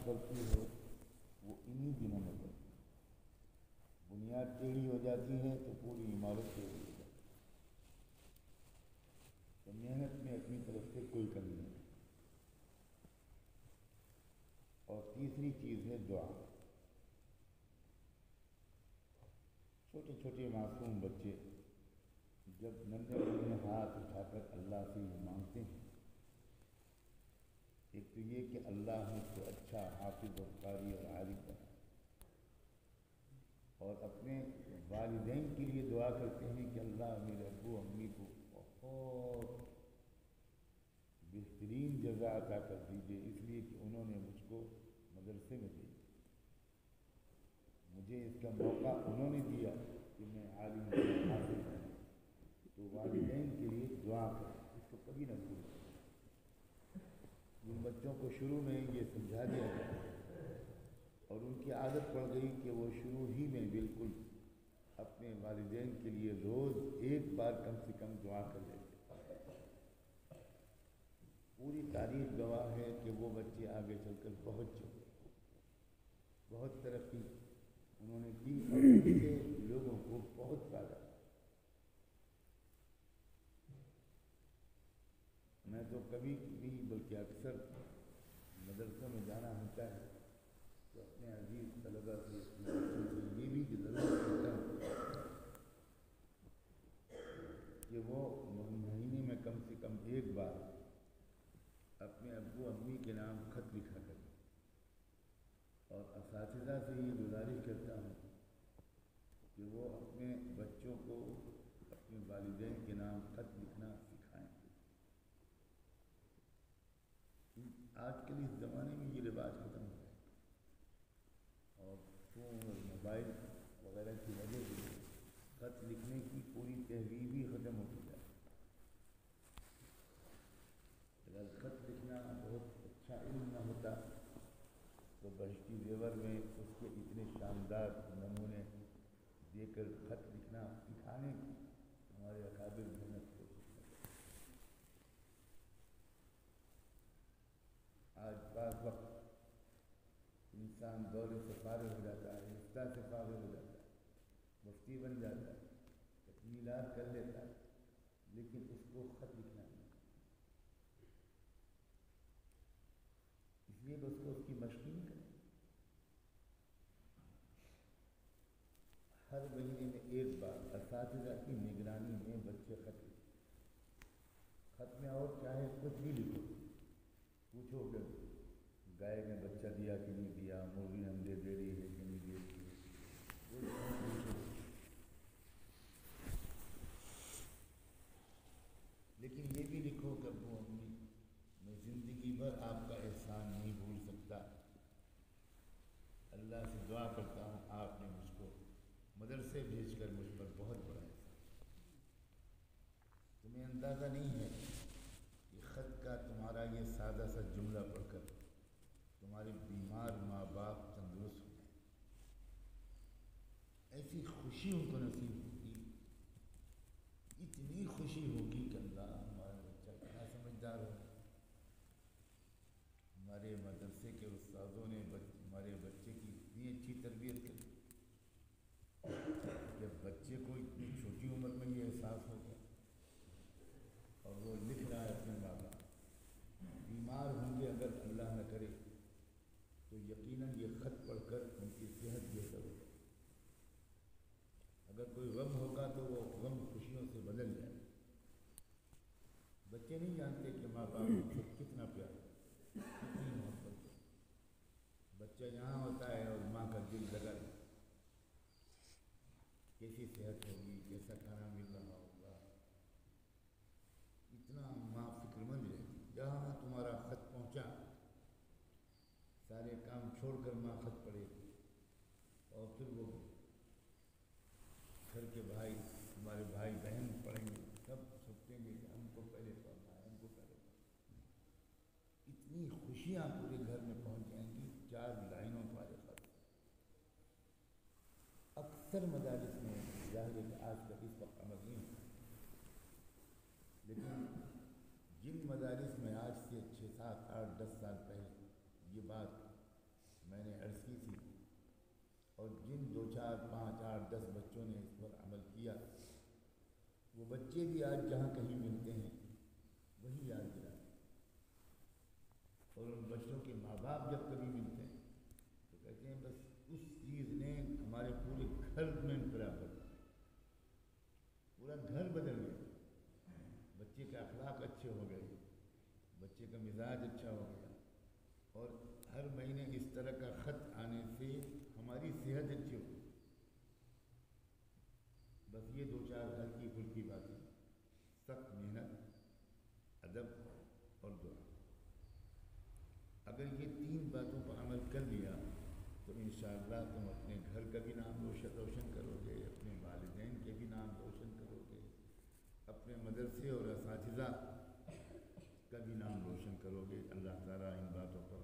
پڑتی ہے وہ انہی دنوں میں پڑتی ہے۔ بنیاد ٹیڑھی ہو جاتی ہے تو پوری عمارت ٹیڑھی ہو جاتی ہے۔ تو محنت میں اپنی طرف سے کوئی کمی نہیں۔ اور تیسری چیز ہے دعا۔ چھوٹے چھوٹے معصوم بچے جب ننھے ننھے ہاتھ اٹھا کر اللہ سے یہ مانگتے ہیں، ایک تو یہ کہ اللہ مجھ کو اچھا حافظ اور قاری اور عالم بنا، اور اپنے والدین کے لیے دعا کرتے ہیں کہ اللہ میرے ابو امی کو بہت بہترین جزا عطا کر دیجیے، اس لیے کہ انہوں نے مجھ کو مدرسے میں دیا، مجھے اس کا موقع انہوں نے دیا کہ میں عالم حاصل کروں۔ تو والدین کے لیے دعا کریں، اس کو کبھی نہ بھولیں۔ جن بچوں کو شروع میں یہ سمجھا دیا گیا اور ان کی عادت پڑ گئی کہ وہ شروع ہی میں بالکل اپنے والدین کے لیے روز ایک بار کم سے کم دعا کر لیتے، پوری تاریخ گواہ ہے کہ وہ بچے آگے چل کر بہت چلے، بہت ترقی انہوں نے کی اور ان سے لوگوں کو بہت فائدہ۔ میں تو کبھی بھی بلکہ اکثر مدرسوں میں جانا ہوتا ہے تو اپنے عزیز طلباء سے یہ بھی ضرور کہتا ہوں کہ وہ مہینے میں کم سے کم ایک بار اپنے ابو امی کے نام خط لکھا کریں، اور اساتذہ سے یہ گزارش کرتا ہوں کہ وہ اپنے بچوں کو اپنے والدین کے نام خط لکھنا سکھائیں۔ آج کل اس زمانے میں یہ رواج ختم ہو گیا اور فون اور موبائل وغیرہ کی وجہ سے خط لکھنے کی پوری تہذیب ہی ختم ہو چکا ہے۔ اگر خط لکھنا بہت اچھا علم نہ ہوتا تو بہشتی زیور میں اس کے اتنے شاندار نمونے دے کر خط لکھنا سکھانے کی ہمارے اکابر محنت کوشش کرتے۔ آج بعض وقت انسان دور سے فارغ ہو جاتا ہے، رشتہ سے فارغ ہو جاتا ہے، مفتی بن جاتا ہے، تکمیلات کر لیتا ہے، لیکن اس کو خط لکھنا نہیں، اس لیے بس کو اس کی مشق نہیں کریں۔ ہر مہینے میں ایک بار اساتذہ کی نگرانی میں بچے خط لکھیں۔ خط میں اور چاہے کچھ بھی لکھو، پوچھو کہ گائے نے بچہ دیا کہ نہیں دیا، مرغی انڈے دے رہی ہے کہ نہیں دے رہی ہے، لیکن یہ بھی لکھو کہ ابو امی میں زندگی بھر آپ کا احسان نہیں بھول سکتا، اللہ سے دعا کرتا ہوں آپ نے مجھ کو مدرسے بھیج کر مجھ پر بہت بڑا احسان۔ تمہیں اندازہ نہیں ہے کہ خط کا تمہارا یہ سادہ سا جملہ پڑھ کر تمہارے بیمار ماں باپ تندرست ہو جائیں، ایسی خوشی ان کو نصیب ہوگی، اتنی خوشی ہوگی کہ اللہ ہمارا بچہ کتنا سمجھدار ہو، ہمارے مدرسے کے استاذوں نے ہمارے بچے کی اتنی اچھی تربیت کری کہ بچے کو اتنی چھوٹی عمر میں یہ احساس ہو گیا، اور وہ لکھ رہا ہے اپنے ماں باپ بیمار ہوں گے اگر اللہ نہ کرے تو یقیناً یہ خط پڑھ کر ان کی صحت بہتر ہو جائے، اگر کوئی غم ہوگا تو وہ غم خوشیوں سے بدل جائے۔ بچے نہیں جانتے کہ ماں باپ ان سے کتنا پیار ہے، کتنی محبت ہے۔ بچہ یہاں ہوتا ہے اور ماں کا دل لگا رہتا ہے، کیسی صحت ہوگی، کیسا کھانا مل رہا ہوگا، اتنا ماں فکر مند رہتی۔ جہاں تمہارا خط پہنچا سارے کام چھوڑ کر ماں خط پڑھے گی، اور پھر وہ گھر کے بھائی ہمارے بھائی بہن پڑھیں گے، سب سوچیں گے کہ ہم کو پہلے پڑھنا ہے، ہم کو پہلے پڑھنا ہے۔ اتنی خوشیاں پورے گھر میں پہنچ جائیں گی، 4 لائنوں تمہارے خط۔ اکثر مدارس میں ظاہر ہے کہ آج تک اس وقت عمل نہیں ہوتا، لیکن جن مدارس میں آج سے 6 7 8 10 سال پہلے یہ بات میں نے عرض کی تھی، اور جن 2 4 5 8 10 بچوں نے اس پر عمل کیا، وہ بچے بھی آج جہاں کہیں ملتے ہیں وہی یاد دلاتے ہیں، اور ان بچوں کے ماں باپ جب کبھی ملتے ہیں تو کہتے ہیں بس اس چیز نے ہمارے پورے گھر میں انقلاب کر دیا، پورا گھر بدل گیا، بچے کے اخلاق اچھے ہو گئے، بچے کا مزاج اچھا ہو گیا، اور ہر مہینے اس طرح کا خط آنے سے ہماری صحت اچھی ہو گئی۔ بس یہ 2 4 ہلکی پھلکی باتیں، سخت محنت، ادب اور دعا، اگر یہ 3 باتوں پر عمل کر لیا تو انشاءاللہ تم اپنے گھر کا بھی نام روشن کرو گے، اپنے والدین کے بھی نام روشن کرو گے، اپنے مدرسے اور اساتذہ کا بھی نام روشن کرو گے۔ اللہ تعالیٰ ان باتوں پر